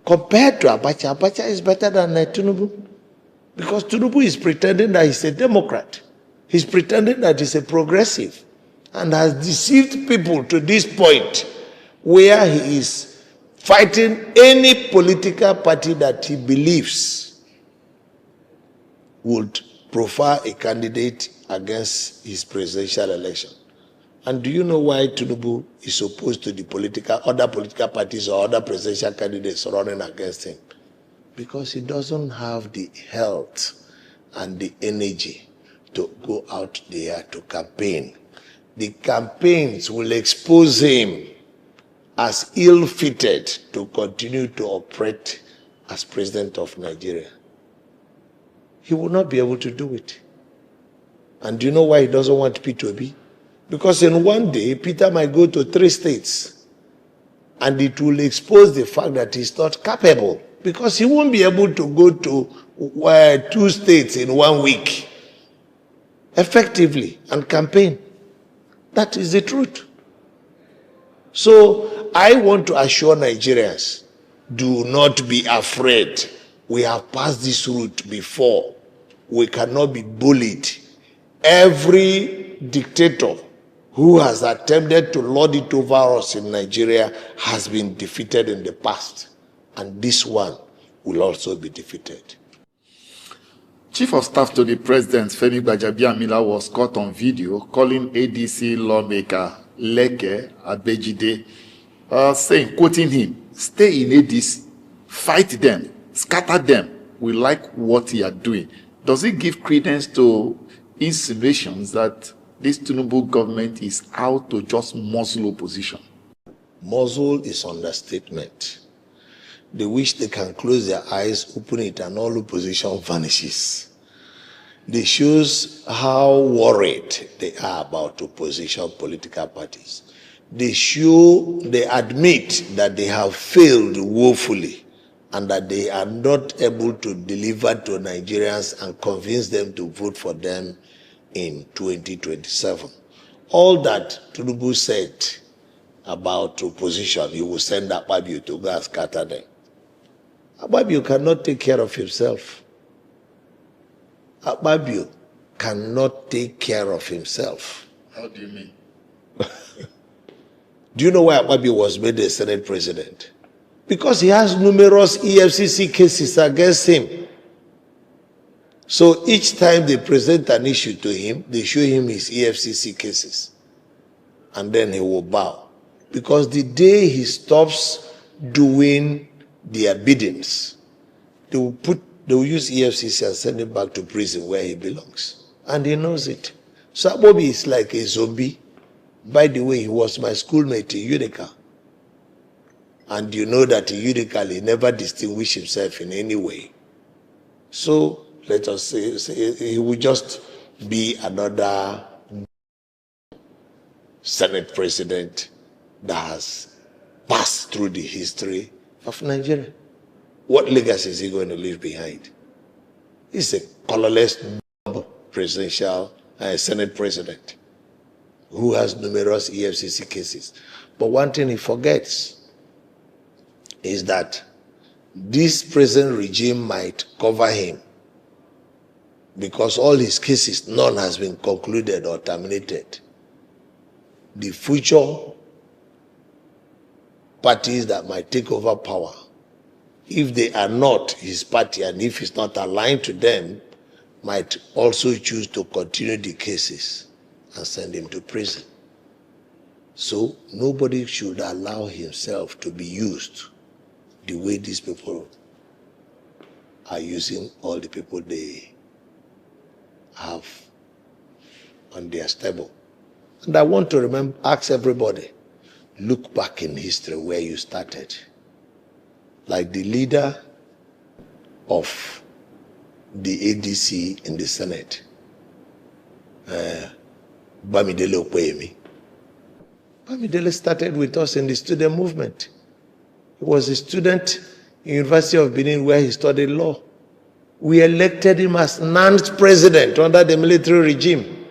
Compared to Abacha, Abacha is better than Tinubu. Because Tinubu is pretending that he's a Democrat. He's pretending that he's a progressive and has deceived people to this point where he is fighting any political party that he believes would profile a candidate against his presidential election. And do you know why Tinubu is opposed to the other political parties or other presidential candidates running against him? Because he doesn't have the health and the energy to go out there to campaign. The campaigns will expose him as ill-fitted to continue to operate as president of Nigeria. He will not be able to do it. And do you know why he doesn't want P2B? Because in one day, Peter might go to 3 states, and it will expose the fact that he's not capable, because he won't be able to go to 2 states in 1 week effectively and campaign. That is the truth. So I want to assure Nigerians, do not be afraid. We have passed this route before. We cannot be bullied. Every dictator who has attempted to lord it over us in Nigeria has been defeated in the past. And this one will also be defeated. Chief of Staff to the President, Femi Gbajabiamila, was caught on video calling ADC lawmaker Leke Abejide, saying, quoting him, "Stay in ADC, fight them, scatter them. We like what you are doing." Does it give credence to insinuations that this Tinubu government is out to just muzzle opposition? Muzzle is understatement. They wish they can close their eyes, open it, and all opposition vanishes. This shows how worried they are about opposition political parties. They admit that they have failed woefully and that they are not able to deliver to Nigerians and convince them to vote for them in 2027. All that Tinubu said about opposition, he will send Akpabio to go and scatter them. Akpabio cannot take care of himself. Akpabio cannot take care of himself. How do you mean? Do you know why Akpabio was made a Senate president? Because he has numerous EFCC cases against him. So each time they present an issue to him, they show him his EFCC cases. And then he will bow. Because the day he stops doing their biddings, they will use EFCC and send him back to prison where he belongs. And he knows it. So Akpabio is like a zombie. By the way, he was my schoolmate in Unica. And you know that in Unica, he never distinguished himself in any way. So let us say he will just be another Senate president that has passed through the history of Nigeria. What legacy is he going to leave behind? He's a colorless presidential Senate president who has numerous EFCC cases. But one thing he forgets is that this present regime might cover him because all his cases, none has been concluded or terminated. The future parties that might take over power, if they are not his party and if it's not aligned to them, might also choose to continue the cases and send him to prison. So nobody should allow himself to be used the way these people are using all the people they have on their stable. And I want to ask everybody, look back in history where you started. Like the leader of the ADC in the Senate, Bamidele Okoyemi. Bamidele started with us in the student movement. He was a student in University of Benin where he studied law. We elected him as NAN's president under the military regime.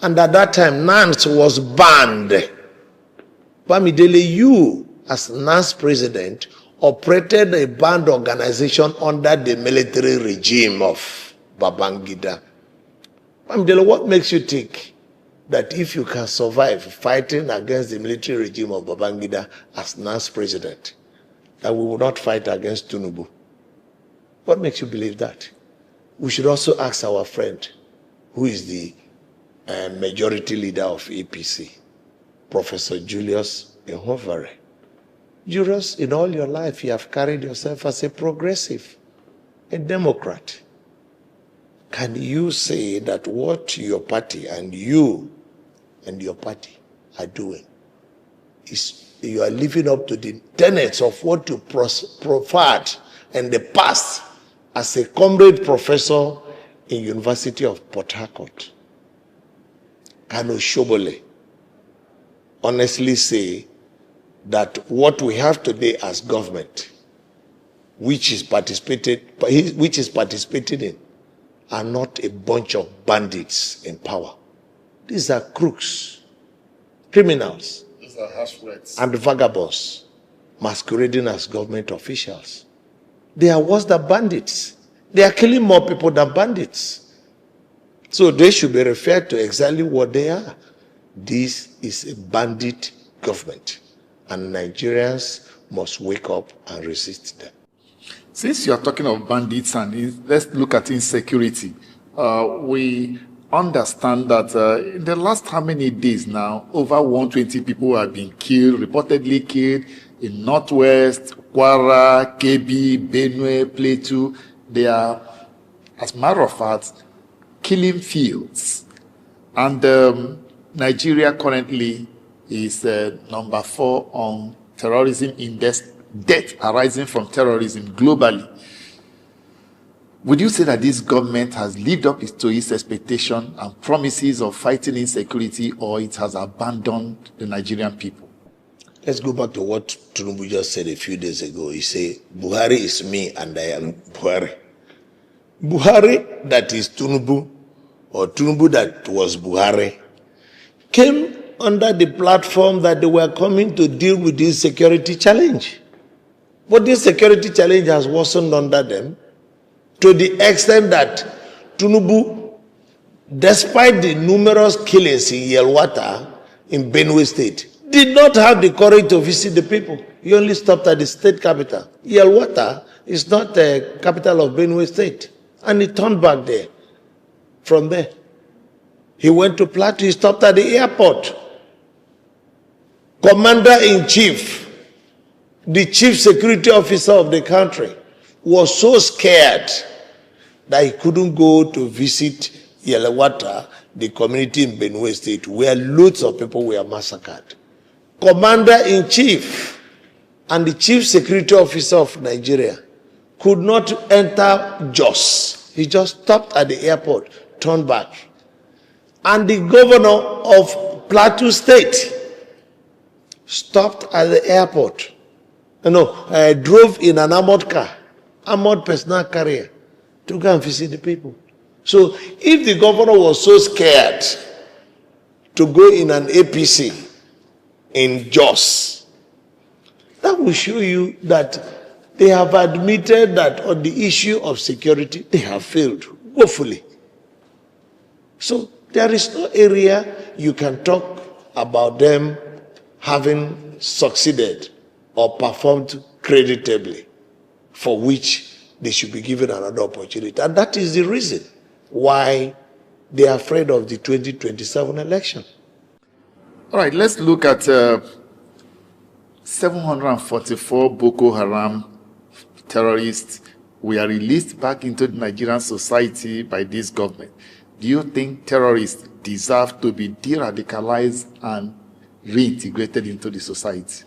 And at that time, NANS was banned. Bamidele, you as NAN's president operated a band organization under the military regime of Babangida. Bamidele, what makes you think that if you can survive fighting against the military regime of Babangida as NAS president, that we will not fight against Tinubu? What makes you believe that? We should also ask our friend, who is the majority leader of APC, Professor Julius Ehovare. Julius, in all your life, you have carried yourself as a progressive, a Democrat. Can you say that what your party and you and your party are doing is you are living up to the tenets of what you proffered in the past as a comrade professor in University of Port Harcourt? Kanu Shobole honestly say that what we have today as government, which is participating in, are not a bunch of bandits in power. These are crooks, criminals, These are harsh words. and vagabonds masquerading as government officials. They are worse than bandits. They are killing more people than bandits. So they should be referred to exactly what they are. This is a bandit government, and Nigerians must wake up and resist them. Since you are talking of bandits and let's look at insecurity, we understand that in the last how many days now, over 120 people have been killed, reportedly killed in Northwest, Kwara, Kebbi, Benue, Plateau. They are, as a matter of fact, killing fields. And Nigeria currently is number 4 on terrorism index, death arising from terrorism globally. Would you say that this government has lived up to its expectation and promises of fighting insecurity, or it has abandoned the Nigerian people? Let's go back to what Tinubu just said a few days ago. He said, Buhari is me and I am Buhari. Buhari, that is Tinubu, or Tinubu that was Buhari, came under the platform that they were coming to deal with this security challenge. But this security challenge has worsened under them to the extent that Tinubu, despite the numerous killings in Yelwata, in Benue State, did not have the courage to visit the people. He only stopped at the state capital. Yelwata is not the capital of Benue State. And he turned back there. From there, he went to Plateau. He stopped at the airport. Commander-in-Chief, the chief security officer of the country, was so scared that he couldn't go to visit Yelwata, the community in Benue State, where loads of people were massacred. Commander-in-Chief and the chief security officer of Nigeria could not enter Jos. He just stopped at the airport, turned back. And the governor of Plateau State stopped at the airport. Drove in an armored car, armored personal carrier, to go and visit the people. So if the governor was so scared to go in an APC in Jos, that will show you that they have admitted that on the issue of security, they have failed woefully. So there is no area you can talk about them having succeeded or performed creditably, for which they should be given another opportunity. And that is the reason why they are afraid of the 2027 election. All right, let's look at 744 Boko Haram terrorists were released back into the Nigerian society by this government. Do you think terrorists deserve to be de-radicalized and reintegrated into the society?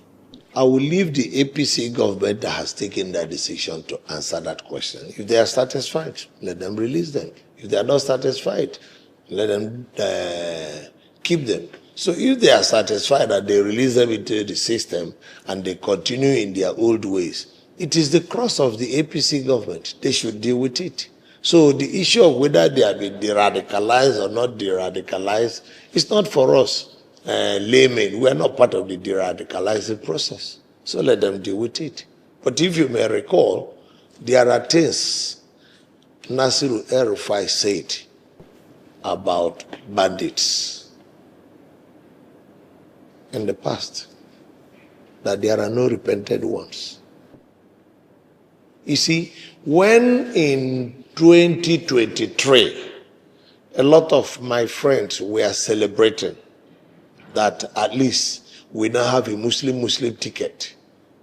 I will leave the APC government that has taken that decision to answer that question. If they are satisfied, let them release them. If they are not satisfied, let them keep them. So if they are satisfied that they release them into the system and they continue in their old ways, it is the cross of the APC government. They should deal with it. So the issue of whether they have been de-radicalized or not de-radicalized is not for us laymen. We are not part of the de-radicalizing process. So let them deal with it. But if you may recall, there are things Nasiru El-Rufai said about bandits in the past, that there are no repented ones. You see, when in 2023, a lot of my friends were celebrating that at least we now have a Muslim ticket.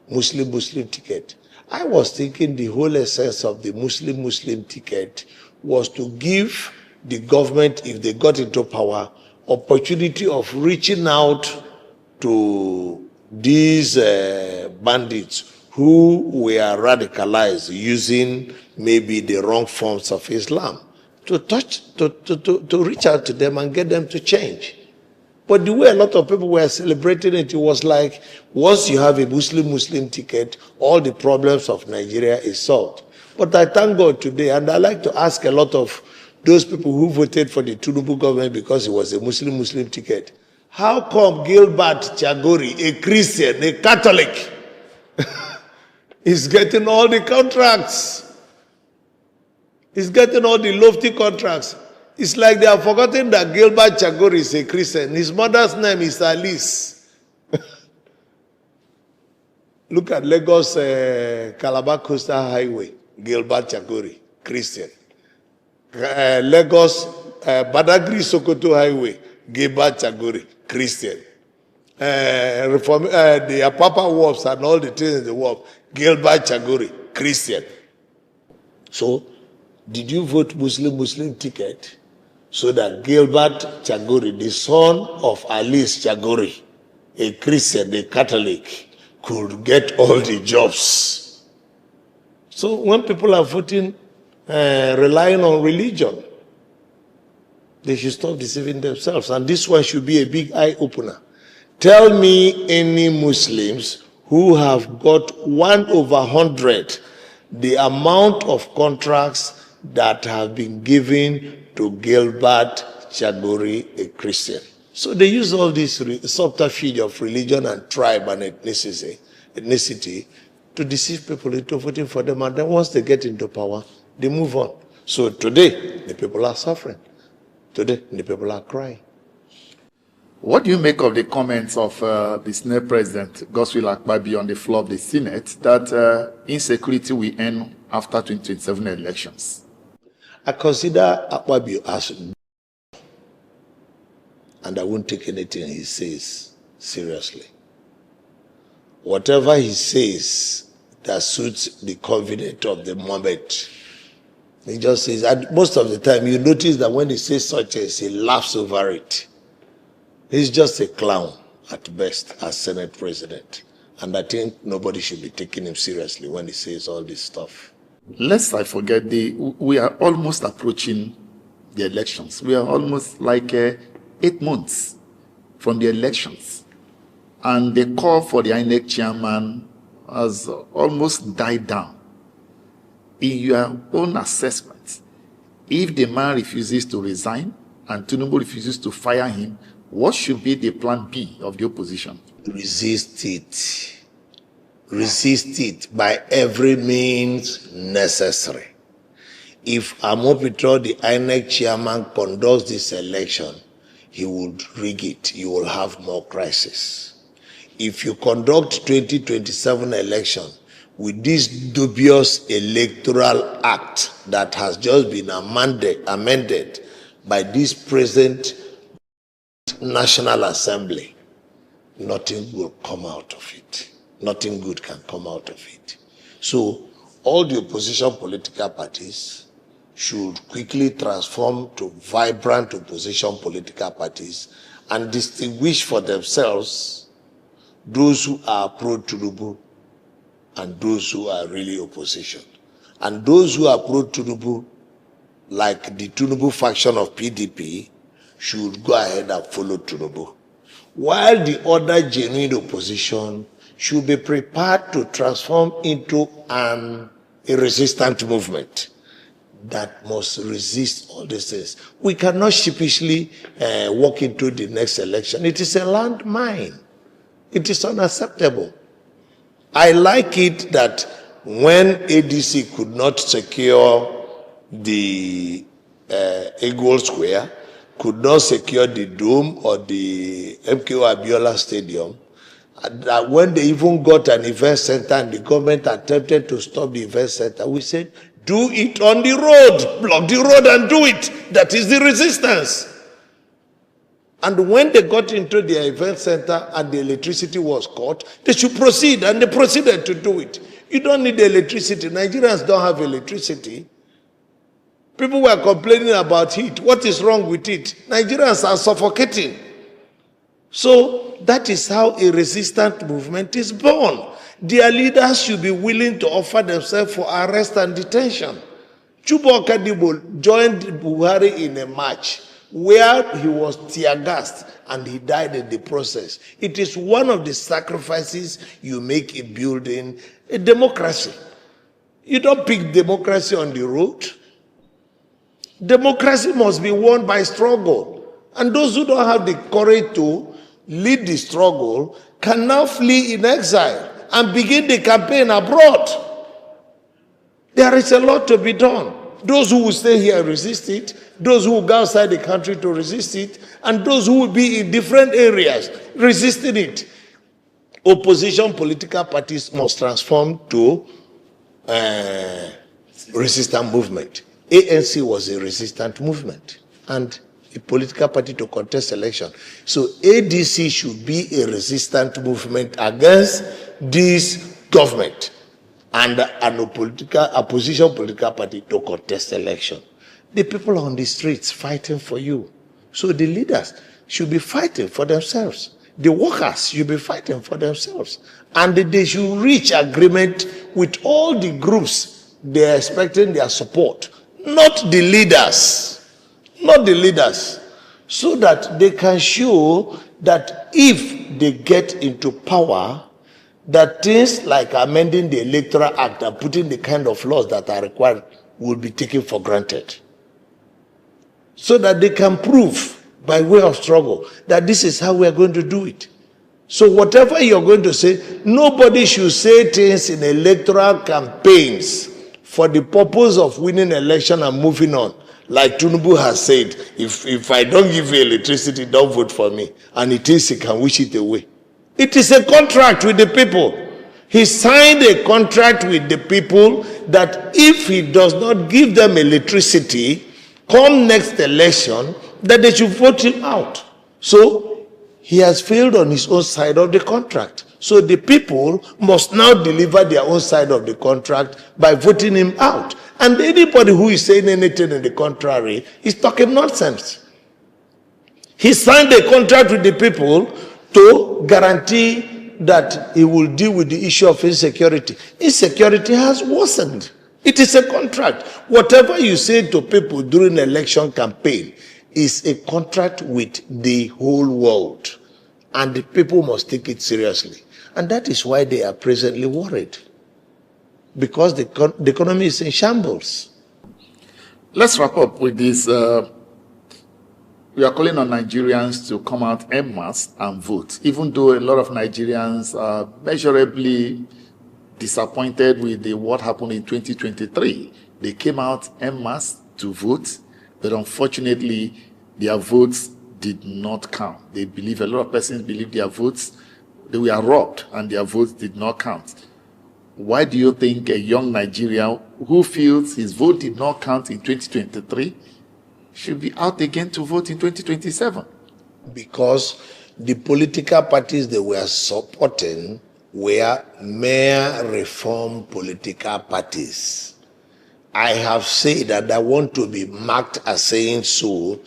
Muslim ticket. I was thinking the whole essence of the Muslim ticket was to give the government, if they got into power, opportunity of reaching out to these bandits who were radicalized using maybe the wrong forms of Islam, to reach out to them and get them to change. But the way a lot of people were celebrating it, it was like, once you have a Muslim ticket, all the problems of Nigeria is solved. But I thank God today, and I like to ask a lot of those people who voted for the Tinubu government because it was a Muslim ticket, how come Gilbert Chagori, a Christian, a Catholic, is getting all the contracts? He's getting all the lofty contracts. It's like they have forgotten that Gilbert Chagori is a Christian. His mother's name is Alice. Look at Lagos Calabar Coastal Highway, Gilbert Chagori, Christian. Lagos Badagry Sokoto Highway, Gilbert Chagori, Christian. The Apapa Wharves and all the things in the wharf, Gilbert Chagori, Christian. So, did you vote Muslim ticket so that Gilbert Chagori, the son of Alice Chagori, a Christian, a Catholic, could get all the jobs? So when people are voting, relying on religion, they should stop deceiving themselves. And this one should be a big eye-opener. Tell me any Muslims who have got 1/100 the amount of contracts that have been given to Gilbert Chagori, a Christian. So they use all this subterfuge of religion and tribe and ethnicity to deceive people into voting for them. And then once they get into power, they move on. So today, the people are suffering. Today, the people are crying. What do you make of the comments of the Senate President, Godswill Akpabio, on the floor of the Senate, that insecurity will end after 2027 elections? I consider Akpabio as, and I won't take anything he says seriously. Whatever he says that suits the convenient of the moment, he just says, and most of the time you notice that when he says such as, he laughs over it. He's just a clown at best as Senate President. And I think nobody should be taking him seriously when he says all this stuff. Lest I forget, we are almost approaching the elections. We are almost like 8 months from the elections. And the call for the INEC chairman has almost died down. In your own assessment, if the man refuses to resign and Tinubu refuses to fire him, what should be the plan B of the opposition? Resist it. Resist it by every means necessary. If Amopitro, the INEC chairman, conducts this election, he would rig it. You will have more crisis. If you conduct 2027 election with this dubious electoral act that has just been amended by this present National Assembly, nothing will come out of it. Nothing good can come out of it. So all the opposition political parties should quickly transform to vibrant opposition political parties and distinguish for themselves those who are pro-Tinubu and those who are really opposition. And those who are pro-Tinubu, like the Tinubu faction of PDP, should go ahead and follow Tinubu. While the other genuine opposition should be prepared to transform into a resistant movement that must resist all these things. We cannot sheepishly walk into the next election. It is a landmine. It is unacceptable. I like it that when ADC could not secure the Eagle Square, could not secure the Dome or the MKO Abiola Stadium, that when they even got an event center and the government attempted to stop the event center, we said, do it on the road, block the road and do it. That is the resistance. And when they got into the event center and the electricity was cut, they should proceed, and they proceeded to do it. You don't need electricity. Nigerians don't have electricity. People were complaining about heat. What is wrong with it? Nigerians are suffocating. So that is how a resistant movement is born. Their leaders should be willing to offer themselves for arrest and detention. Chubu Okadibo joined Buhari in a march where he was tear-gassed and he died in the process. It is one of the sacrifices you make in building a democracy. You don't pick democracy on the road. Democracy must be won by struggle. And those who don't have the courage to lead the struggle can now flee in exile and begin the campaign abroad. There is a lot to be done. Those who will stay here resist it, those who will go outside the country to resist it, and those who will be in different areas resisting it. Opposition political parties must transform to resistant movement. ANC was a resistant movement and a political party to contest election. So ADC should be a resistant movement against this government and an opposition political party to contest election. The people on the streets fighting for you. So the leaders should be fighting for themselves. The workers should be fighting for themselves. And they should reach agreement with all the groups they are expecting their support. Not the leaders. Not the leaders. So that they can show that if they get into power, that things like amending the Electoral Act and putting the kind of laws that are required will be taken for granted. So that they can prove by way of struggle that this is how we are going to do it. So whatever you're going to say, nobody should say things in electoral campaigns for the purpose of winning election and moving on. Like Tinubu has said, if I don't give you electricity, don't vote for me. And it is, he can wish it away. It is a contract with the people. He signed a contract with the people that if he does not give them electricity, come next election, that they should vote him out. So he has failed on his own side of the contract. So the people must now deliver their own side of the contract by voting him out. And anybody who is saying anything in the contrary is talking nonsense. He signed a contract with the people to guarantee that he will deal with the issue of insecurity. Insecurity has worsened. It is a contract. Whatever you say to people during election campaign is a contract with the whole world. And the people must take it seriously. And that is why they are presently worried. Because the economy is in shambles. Let's wrap up with this. We are calling on Nigerians to come out en masse and vote, even though a lot of Nigerians are measurably disappointed with what happened in 2023. They came out en masse to vote, but unfortunately, their votes did not count. A lot of persons believe their votes, they were robbed and their votes did not count. Why do you think a young Nigerian who feels his vote did not count in 2023 should be out again to vote in 2027? Because the political parties they were supporting were mere reform political parties. I have said that I want to be marked as saying so,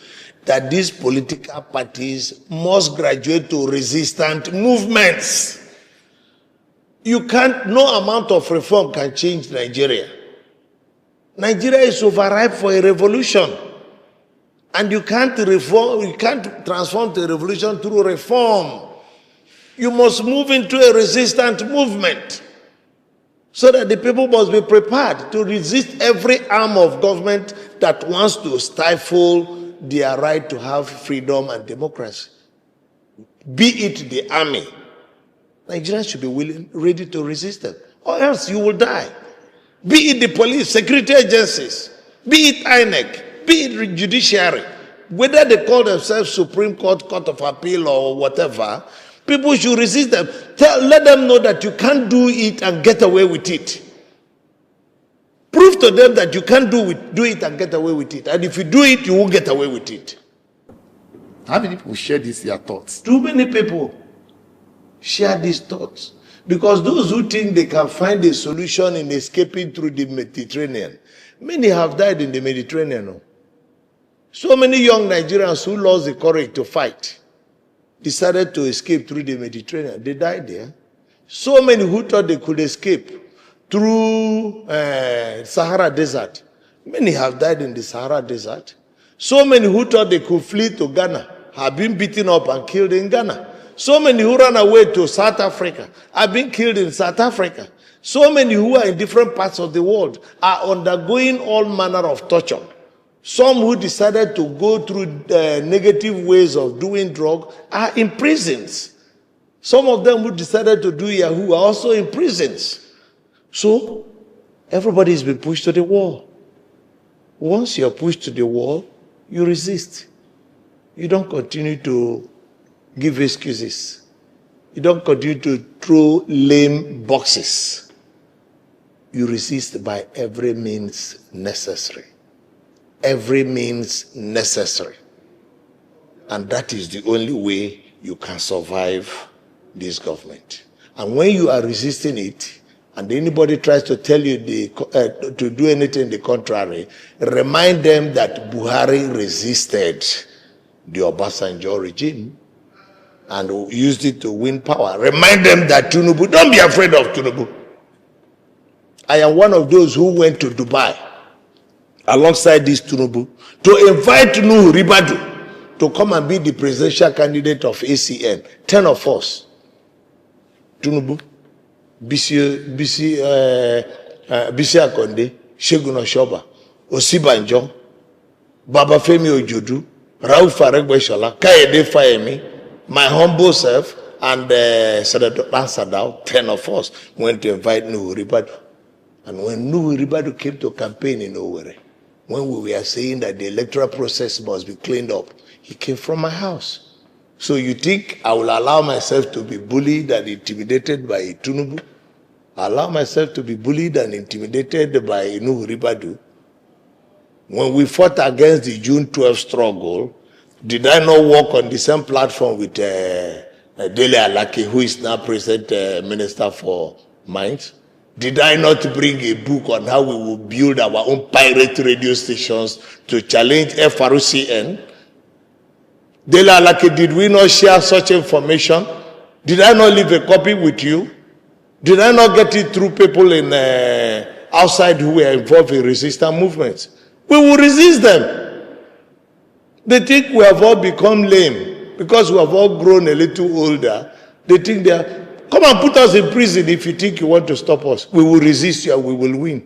that these political parties must graduate to resistant movements. No amount of reform can change Nigeria. Nigeria is overripe for a revolution. And you can't transform the revolution through reform. You must move into a resistant movement so that the people must be prepared to resist every arm of government that wants to stifle their right to have freedom and democracy. Be it the army, Nigerians should be ready to resist them, or else you will die. Be it the police, security agencies, be it INEC, be it the judiciary, whether they call themselves Supreme Court, Court of Appeal, or whatever, people should resist them. Let them know that you can't do it and get away with it. Prove to them that you can't do it and get away with it. And if you do it, you won't get away with it. How many people share these their thoughts? Too many people share these thoughts. Because those who think they can find a solution in escaping through the Mediterranean, many have died in the Mediterranean. So many young Nigerians who lost the courage to fight decided to escape through the Mediterranean. They died there. So many who thought they could escape through Sahara Desert. Many have died in the Sahara Desert. So many who thought they could flee to Ghana have been beaten up and killed in Ghana. So many who ran away to South Africa have been killed in South Africa. So many who are in different parts of the world are undergoing all manner of torture. Some who decided to go through negative ways of doing drugs are in prisons. Some of them who decided to do Yahoo are also in prisons. So everybody has been pushed to the wall. Once you're pushed to the wall, you resist. You don't continue to give excuses. You don't continue to throw lame boxes. You resist by every means necessary. Every means necessary. And that is the only way you can survive this government. And when you are resisting it, and anybody tries to tell you to do anything the contrary, remind them that Buhari resisted the Obasanjo regime and used it to win power. Remind them that Tinubu, don't be afraid of Tinubu. I am one of those who went to Dubai alongside this Tinubu to invite Nuhu Ribadu to come and be the presidential candidate of ACN. 10 of us. Tinubu, Bisi Akonde, Segun Oshoba, Osibanjo, Babafemi Ojodu, Rauf Aregbesola, Kayode Fayemi, my humble self, and Senator Lansadao. 10 of us went to invite Nuhu Ribadu. And when Nuhu Ribadu came to campaign in Owerri, when we were saying that the electoral process must be cleaned up, he came from my house. So you think I will allow myself to be bullied and intimidated by Tinubu? Allow myself to be bullied and intimidated by Nuhu Ribadu? When we fought against the June 12 struggle, did I not work on the same platform with Dele Alake, who is now present Minister for Mines? Did I not bring a book on how we will build our own pirate radio stations to challenge FRCN? Dele Alake, did we not share such information? Did I not leave a copy with you? Did I not get it through people in outside who were involved in resistance movements? We will resist them. They think we have all become lame because we have all grown a little older. They think they are, come and put us in prison if you think you want to stop us. We will resist you and we will win.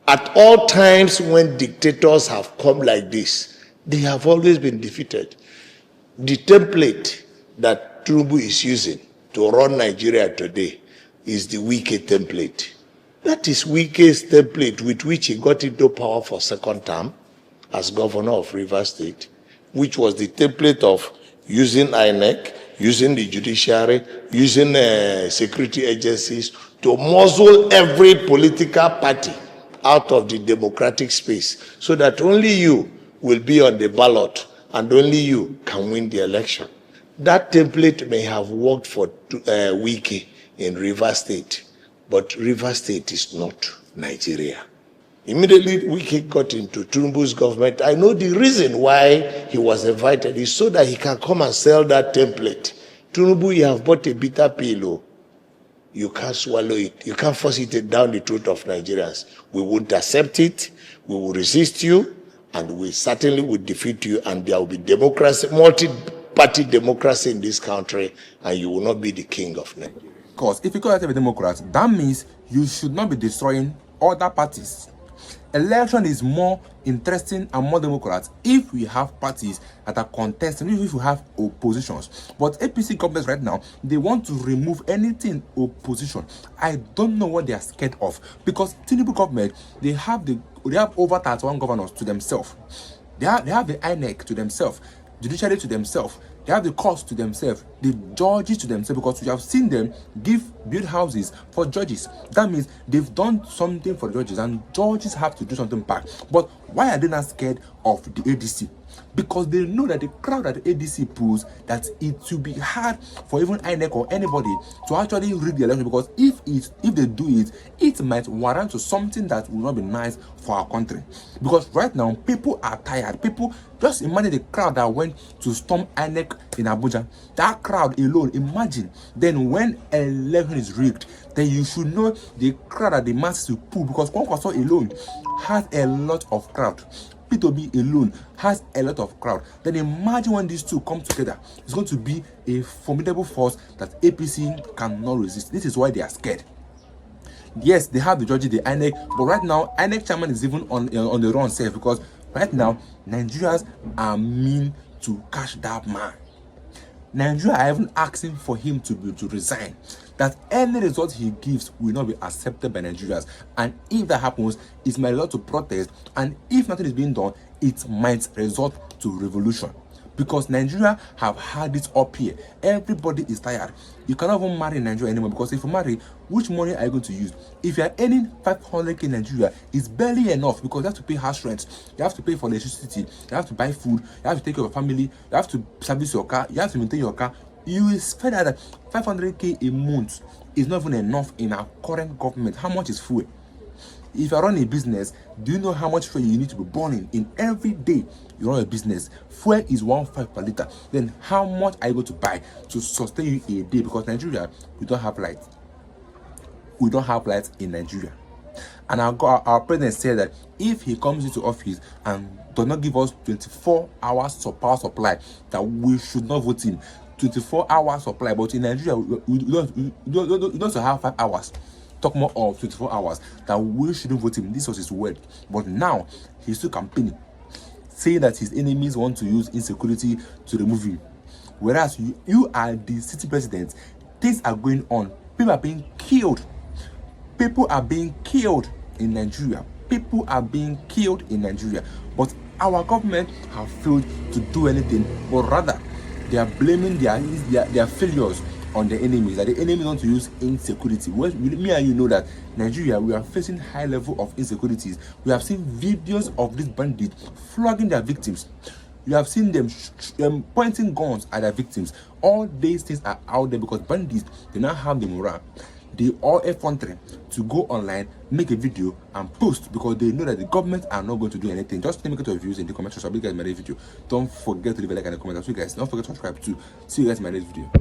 At all times when dictators have come like this, they have always been defeated. The template that Tinubu is using to run Nigeria today is the Wike template. That is Wike's template with which he got into power for second term as governor of Rivers State, which was the template of using INEC, using the judiciary, using security agencies to muzzle every political party out of the democratic space so that only you will be on the ballot and only you can win the election. That template may have worked for Wike in Rivers State, but Rivers State is not Nigeria. Immediately Wike got into Tinubu's government. I know the reason why he was invited is so that he can come and sell that template. Tinubu, you have bought a bitter pill. You can't swallow it. You can't force it down the throat of Nigerians. We won't accept it. We will resist you, and we certainly will defeat you, and there will be democracy, multi-party democracy in this country, and you will not be the king of Nigeria. Because if you call yourself a Democrat, that means you should not be destroying other parties. Election is more interesting and more democratic if we have parties that are contesting, if we have oppositions. But APC governments right now, they want to remove anything opposition. I don't know what they are scared of, because Tinubu government, they have over 31 governors to themselves. They have the INEC to themselves, judiciary to themselves. They have the courts to themselves, the judges to themselves, because we have seen them build houses for judges. That means they've done something for the judges, and judges have to do something back. But why are they not scared of the ADC? Because they know that the crowd that the ADC pulls, that it will be hard for even INEC or anybody to actually rig the election, because if they do it, it might warrant to something that will not be nice for our country. Because right now, people are tired. People, just imagine the crowd that went to storm INEC in Abuja. That crowd alone, imagine. Then when election is rigged, then you should know the crowd that the masses will pull, because Kwankwaso alone has a lot of crowd. P2B alone has a lot of crowd. Then imagine when these two come together, it's going to be a formidable force that APC cannot resist. This is why they are scared. Yes, they have the judges, the INEC, but right now, INEC chairman is even on the run safe, because right now, Nigerians are mean to catch that man. Nigeria are even asking for him to resign, that any result he gives will not be accepted by Nigerians. And if that happens, it might result to protest, and if nothing is being done, it might result to revolution. Because Nigeria have had it up here. Everybody is tired. You cannot even marry in Nigeria anymore, because if you marry, which money are you going to use? If you are earning 500k in Nigeria, it's barely enough, because you have to pay house rent, you have to pay for electricity, you have to buy food, you have to take care of your family, you have to service your car, you have to maintain your car. You will spend that 500k a month is not even enough in our current government. How much is fuel? If you run a business, do you know how much fuel you need to be burning in every day you run a business? Fuel is 1.5 per liter. Then how much are you going to buy to sustain you a day? Because Nigeria, we don't have light. We don't have light in Nigeria. And our president said that if he comes into office and does not give us 24 hours of power supply, that we should not vote him. 24 hours supply, but in Nigeria, we don't have 5 hours. Talk more of 24 hours, that we shouldn't vote him. This was his word. But now he's still campaigning, saying that his enemies want to use insecurity to remove him. Whereas you are the city president, things are going on. People are being killed. People are being killed in Nigeria. People are being killed in Nigeria. But our government have failed to do anything, but rather they are blaming their failures on the enemies, that the enemies want to use insecurity. Well, me and you know that Nigeria, we are facing high level of insecurities. We have seen videos of these bandits flogging their victims. You have seen them pointing guns at their victims. All these things are out there because bandits, they now have the morale. They all effrontery to go online, make a video and post, because they know that the government are not going to do anything. Just let me get your views in the comments section. So you guys my next video. Don't forget to leave a like and a comment. So you guys don't forget to subscribe too. See you guys in my next video.